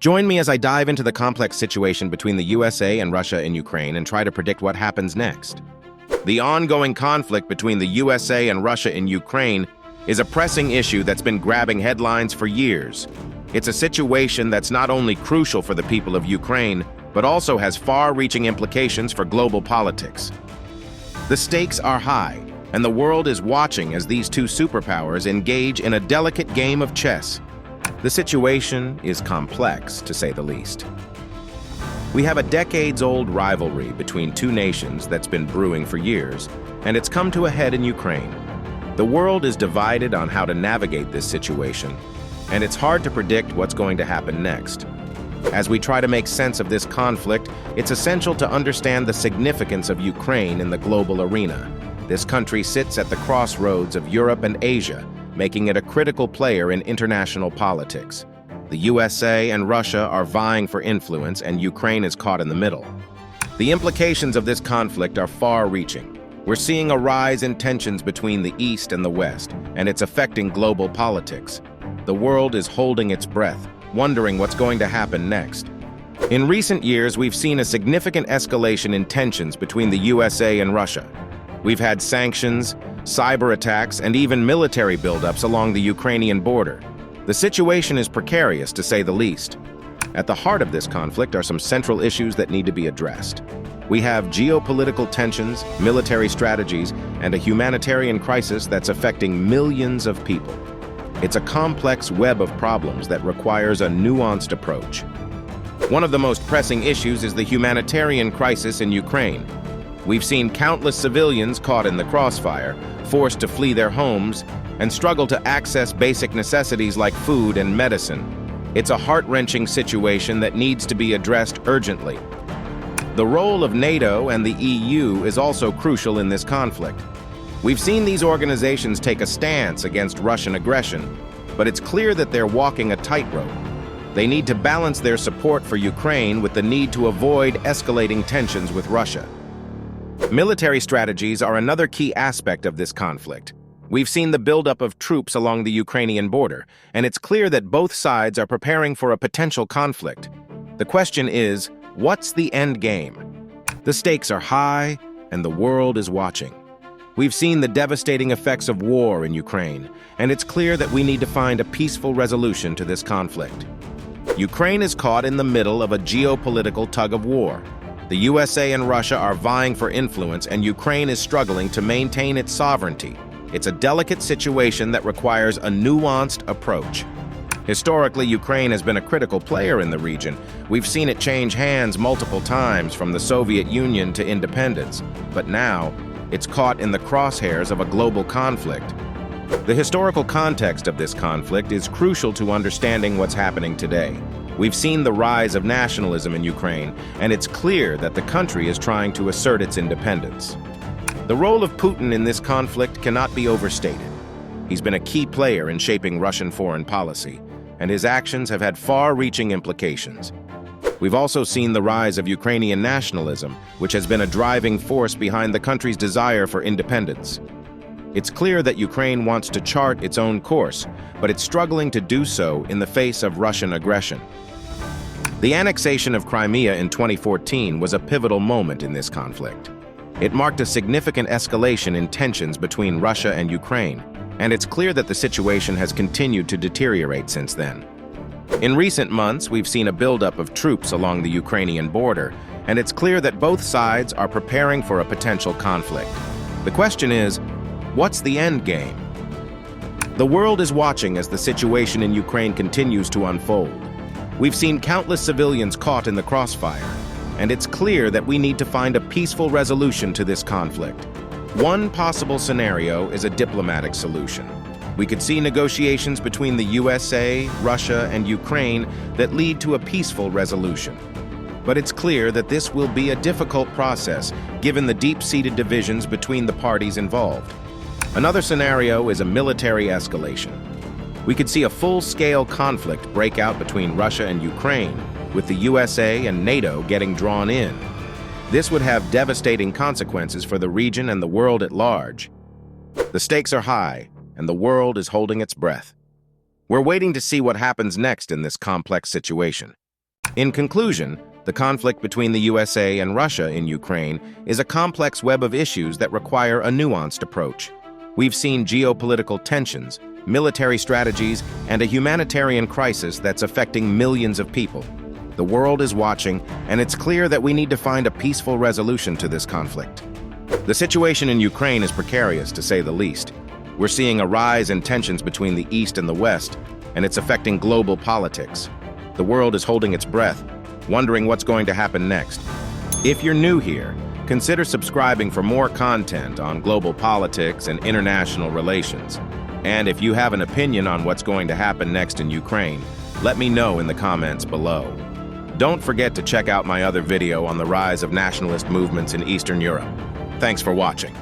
Join me as I dive into the complex situation between the USA and Russia in Ukraine and try to predict what happens next. The ongoing conflict between the USA and Russia in Ukraine is a pressing issue that's been grabbing headlines for years. It's a situation that's not only crucial for the people of Ukraine, but also has far-reaching implications for global politics. The stakes are high, and the world is watching as these two superpowers engage in a delicate game of chess. The situation is complex, to say the least. We have a decades-old rivalry between two nations that's been brewing for years, and it's come to a head in Ukraine. The world is divided on how to navigate this situation, and it's hard to predict what's going to happen next. As we try to make sense of this conflict, it's essential to understand the significance of Ukraine in the global arena. This country sits at the crossroads of Europe and Asia, making it a critical player in international politics. The USA and Russia are vying for influence, and Ukraine is caught in the middle. The implications of this conflict are far-reaching. We're seeing a rise in tensions between the East and the West, and it's affecting global politics. The world is holding its breath, wondering what's going to happen next. In recent years, we've seen a significant escalation in tensions between the USA and Russia. We've had sanctions, cyber attacks, and even military buildups along the Ukrainian border. The situation is precarious, to say the least. At the heart of this conflict are some central issues that need to be addressed. We have geopolitical tensions, military strategies, and a humanitarian crisis that's affecting millions of people. It's a complex web of problems that requires a nuanced approach. One of the most pressing issues is the humanitarian crisis in Ukraine. We've seen countless civilians caught in the crossfire, forced to flee their homes, and struggle to access basic necessities like food and medicine. It's a heart-wrenching situation that needs to be addressed urgently. The role of NATO and the EU is also crucial in this conflict. We've seen these organizations take a stance against Russian aggression, but it's clear that they're walking a tightrope. They need to balance their support for Ukraine with the need to avoid escalating tensions with Russia. Military strategies are another key aspect of this conflict. We've seen the buildup of troops along the Ukrainian border, and it's clear that both sides are preparing for a potential conflict. The question is, what's the end game? The stakes are high, and the world is watching. We've seen the devastating effects of war in Ukraine, and it's clear that we need to find a peaceful resolution to this conflict. Ukraine is caught in the middle of a geopolitical tug-of-war. The USA and Russia are vying for influence, and Ukraine is struggling to maintain its sovereignty. It's a delicate situation that requires a nuanced approach. Historically, Ukraine has been a critical player in the region. We've seen it change hands multiple times, from the Soviet Union to independence. But now, it's caught in the crosshairs of a global conflict. The historical context of this conflict is crucial to understanding what's happening today. We've seen the rise of nationalism in Ukraine, and it's clear that the country is trying to assert its independence. The role of Putin in this conflict cannot be overstated. He's been a key player in shaping Russian foreign policy, and his actions have had far-reaching implications. We've also seen the rise of Ukrainian nationalism, which has been a driving force behind the country's desire for independence. It's clear that Ukraine wants to chart its own course, but it's struggling to do so in the face of Russian aggression. The annexation of Crimea in 2014 was a pivotal moment in this conflict. It marked a significant escalation in tensions between Russia and Ukraine, and it's clear that the situation has continued to deteriorate since then. In recent months, we've seen a buildup of troops along the Ukrainian border, and it's clear that both sides are preparing for a potential conflict. The question is, what's the end game? The world is watching as the situation in Ukraine continues to unfold. We've seen countless civilians caught in the crossfire, and it's clear that we need to find a peaceful resolution to this conflict. One possible scenario is a diplomatic solution. We could see negotiations between the USA, Russia, and Ukraine that lead to a peaceful resolution. But it's clear that this will be a difficult process, given the deep-seated divisions between the parties involved. Another scenario is a military escalation. We could see a full-scale conflict break out between Russia and Ukraine, with the USA and NATO getting drawn in. This would have devastating consequences for the region and the world at large. The stakes are high, and the world is holding its breath. We're waiting to see what happens next in this complex situation. In conclusion, the conflict between the USA and Russia in Ukraine is a complex web of issues that require a nuanced approach. We've seen geopolitical tensions, military strategies, and a humanitarian crisis that's affecting millions of people. The world is watching, and it's clear that we need to find a peaceful resolution to this conflict. The situation in Ukraine is precarious, to say the least. We're seeing a rise in tensions between the East and the West, and it's affecting global politics. The world is holding its breath, wondering what's going to happen next. If you're new here, consider subscribing for more content on global politics and international relations. And if you have an opinion on what's going to happen next in Ukraine, let me know in the comments below. Don't forget to check out my other video on the rise of nationalist movements in Eastern Europe. Thanks for watching.